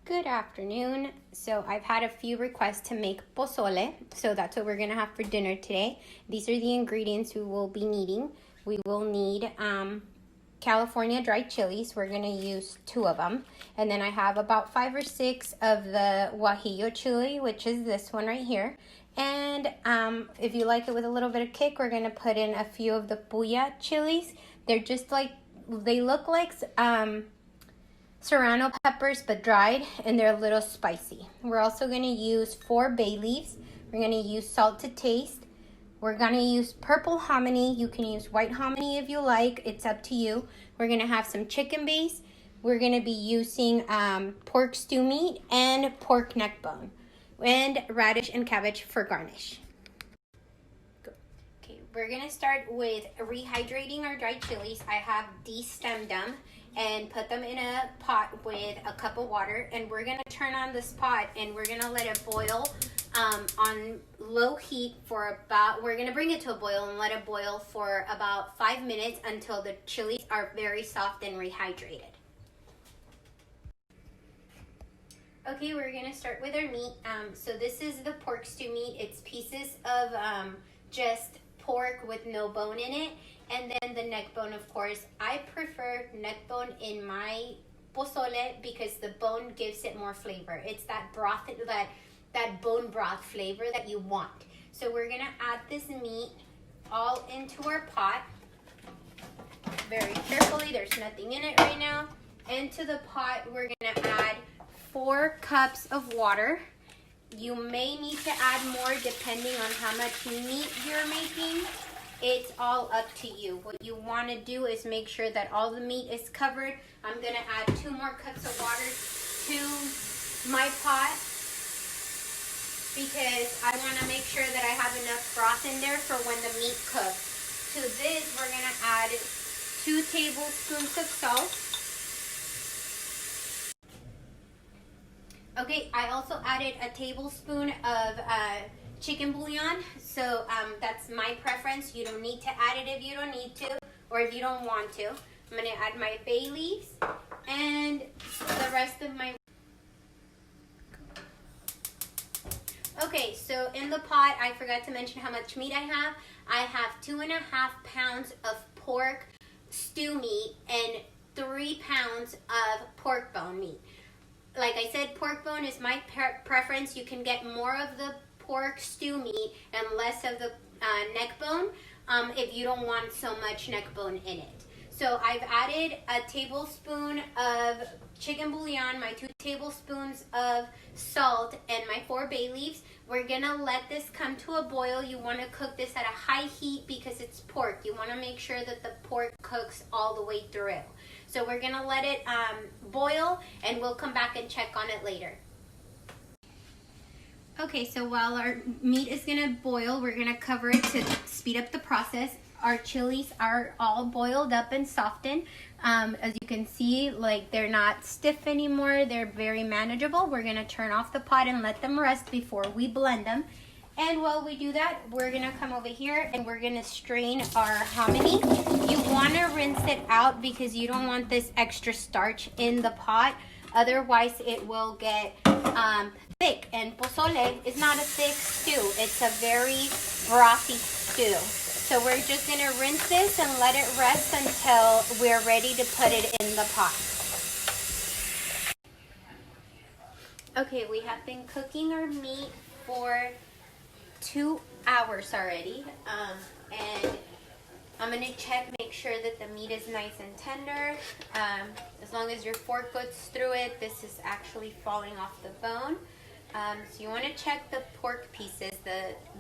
Good afternoon. So I've had a few requests to make pozole, so that's what we're gonna have for dinner today. These are the ingredients we will be needing. We will need California dried chilies. We're gonna use 2 of them, and then I have about 5 or 6 of the Guajillo chili, which is this one right here. And if you like it with a little bit of kick, we're gonna put in a few of the Puya Chiles. They're just like, they look like serrano peppers but dried, and they're a little spicy. We're also going to use 4 bay leaves. We're going to use salt to taste. We're going to use purple hominy. You can use white hominy if you like. It's up to you. We're going to have some chicken base. We're going to be using pork stew meat and pork neck bone, and radish and cabbage for garnish. Okay, we're going to start with rehydrating our dried chilies. I have destemmed them and put them in a pot with a cup of water, and we're gonna turn on this pot and we're gonna let it boil on low heat for about, we're gonna bring it to a boil and let it boil for about 5 minutes until the chilies are very soft and rehydrated. Okay, we're gonna start with our meat. So this is the pork stew meat. It's pieces of just pork with no bone in it. And then the neck bone, of course. I prefer neck bone in my pozole because the bone gives it more flavor. It's that broth, that bone broth flavor that you want. So we're gonna add this meat all into our pot very carefully. There's nothing in it right now. Into the pot, we're gonna add 4 cups of water. You may need to add more depending on how much meat you're making. It's all up to you. What you want to do is make sure that all the meat is covered. I'm going to add 2 more cups of water to my pot because I want to make sure that I have enough broth in there for when the meat cooks. To this, we're going to add 2 tablespoons of salt. Okay, I also added a tablespoon of chicken bouillon, so that's my preference. You don't need to add it if you don't need to, or if you don't want to. I'm going to add my bay leaves and the rest of my... Okay, so in the pot, I forgot to mention how much meat I have. I have 2.5 pounds of pork stew meat and 3 pounds of pork bone meat. Like I said, pork bone is my preference. You can get more of the pork stew meat and less of the neck bone if you don't want so much neck bone in it. So I've added a tablespoon of chicken bouillon, my 2 tablespoons of salt, and my 4 bay leaves. We're gonna let this come to a boil. You want to cook this at a high heat because it's pork. You want to make sure that the pork cooks all the way through. So we're gonna let it boil, and we'll come back and check on it later. Okay, so while our meat is gonna boil, we're gonna cover it to speed up the process. Our chilies are all boiled up and softened. As you can see, like, they're not stiff anymore. They're very manageable. We're gonna turn off the pot and let them rest before we blend them. And while we do that, we're gonna come over here and we're gonna strain our hominy. You wanna rinse it out because you don't want this extra starch in the pot. Otherwise, it will get thick, and pozole is not a thick stew. It's a very brothy stew. So we're just gonna rinse this and let it rest until we're ready to put it in the pot. Okay, we have been cooking our meat for 2 hours already, and I'm gonna check, make sure that the meat is nice and tender. As long as your fork goes through it, this is actually falling off the bone. So you want to check the pork pieces.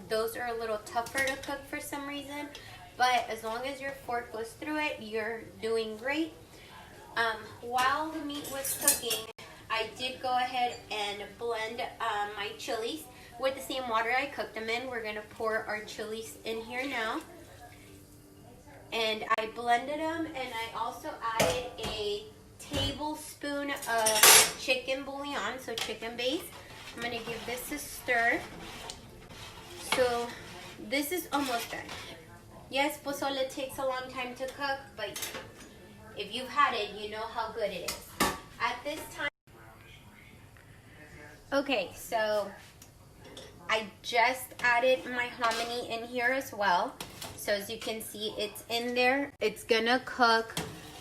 Those are a little tougher to cook for some reason, but as long as your fork goes through it, you're doing great. While the meat was cooking, I did go ahead and blend my chilies with the same water I cooked them in. We're going to pour our chilies in here now. And I blended them, and I also added a tablespoon of chicken bouillon, so chicken base. I'm going to give this a stir. So this is almost done. Yes, pozole takes a long time to cook, but if you've had it, you know how good it is. At this time, Okay, so I just added my hominy in here as well. So as you can see, it's in there. It's gonna cook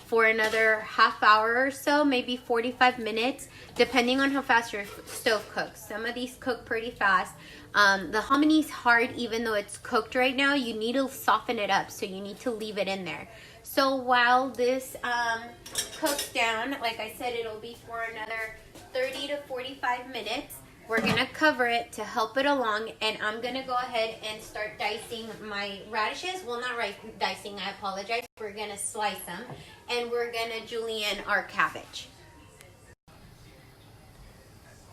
for another half hour or so, maybe 45 minutes, depending on how fast your stove cooks. Some of these cook pretty fast. The hominy's hard, even though it's cooked right now. You need to soften it up, so you need to leave it in there. So while this cooks down, like I said, it'll be for another 30 to 45 minutes. We're gonna cover it to help it along, and I'm gonna go ahead and start dicing my radishes. Well, not dicing, I apologize. We're gonna slice them, and we're gonna julienne our cabbage.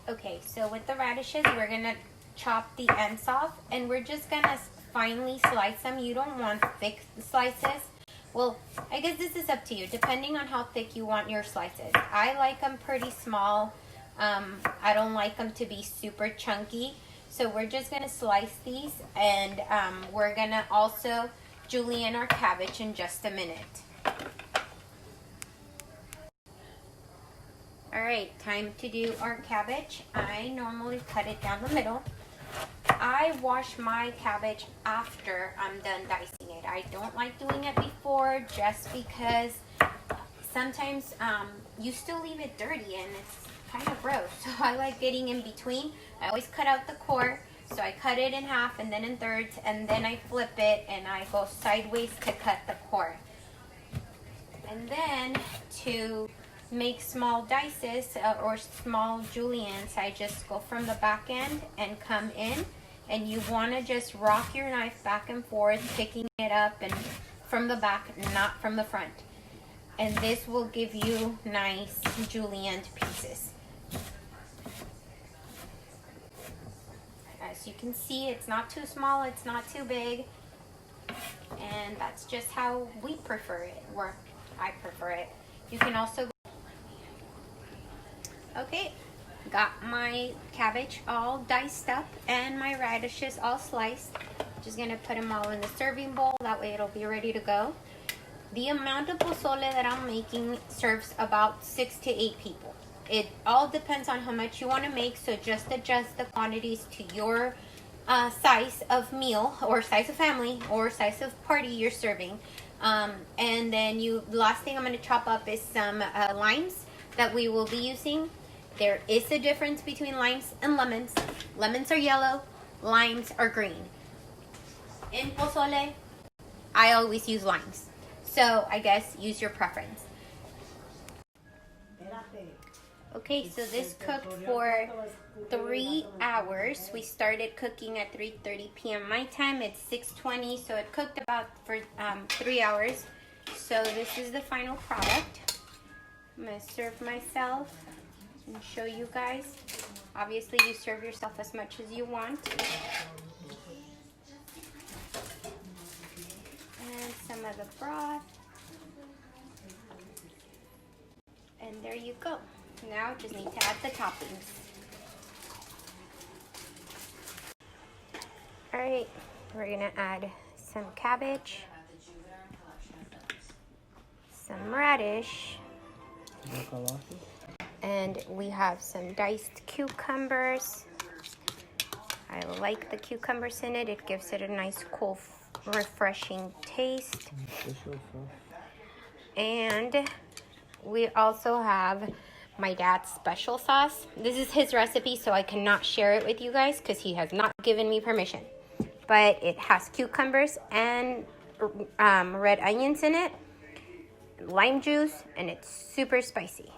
Okay, so with the radishes, we're gonna chop the ends off, and we're just gonna finely slice them. You don't want thick slices. Well, I guess this is up to you, depending on how thick you want your slices. I like them pretty small. I don't like them to be super chunky. So we're just going to slice these, and we're going to also julienne our cabbage in just a minute. Alright, time to do our cabbage. I normally cut it down the middle. I wash my cabbage after I'm done dicing it. I don't like doing it before, just because sometimes you still leave it dirty and it's kind of gross. So I like getting in between. I always cut out the core, so I cut it in half and then in thirds, and then I flip it and I go sideways to cut the core. And then to make small dices or small juliennes, I just go from the back end and come in, and you want to just rock your knife back and forth, picking it up and from the back, not from the front. And this will give you nice julienne pieces. As you can see, it's not too small, it's not too big, and that's just how we prefer it, or I prefer it. You can also okay, got my cabbage all diced up and my radishes all sliced. Just gonna put them all in the serving bowl, that way it'll be ready to go. The amount of pozole that I'm making serves about 6 to 8 people. It all depends on how much you want to make, so just adjust the quantities to your size of meal, or size of family, or size of party you're serving. And then the last thing I'm going to chop up is some limes that we will be using. There is a difference between limes and lemons. Lemons are yellow, limes are green. In pozole, I always use limes. So I guess use your preference. Okay, so this cooked for 3 hours. We started cooking at 3:30 p.m. my time. It's 6:20, so it cooked about for 3 hours. So this is the final product. I'm gonna serve myself and show you guys. Obviously, you serve yourself as much as you want. And some of the broth. And there you go. Now just need to add the toppings. Alright, we're gonna add some cabbage, some radish, and we have some diced cucumbers. I like the cucumbers in it. It gives it a nice, cool, refreshing taste. And we also have my dad's special sauce. This is his recipe, so I cannot share it with you guys because he has not given me permission. But it has cucumbers and red onions in it, lime juice, and it's super spicy.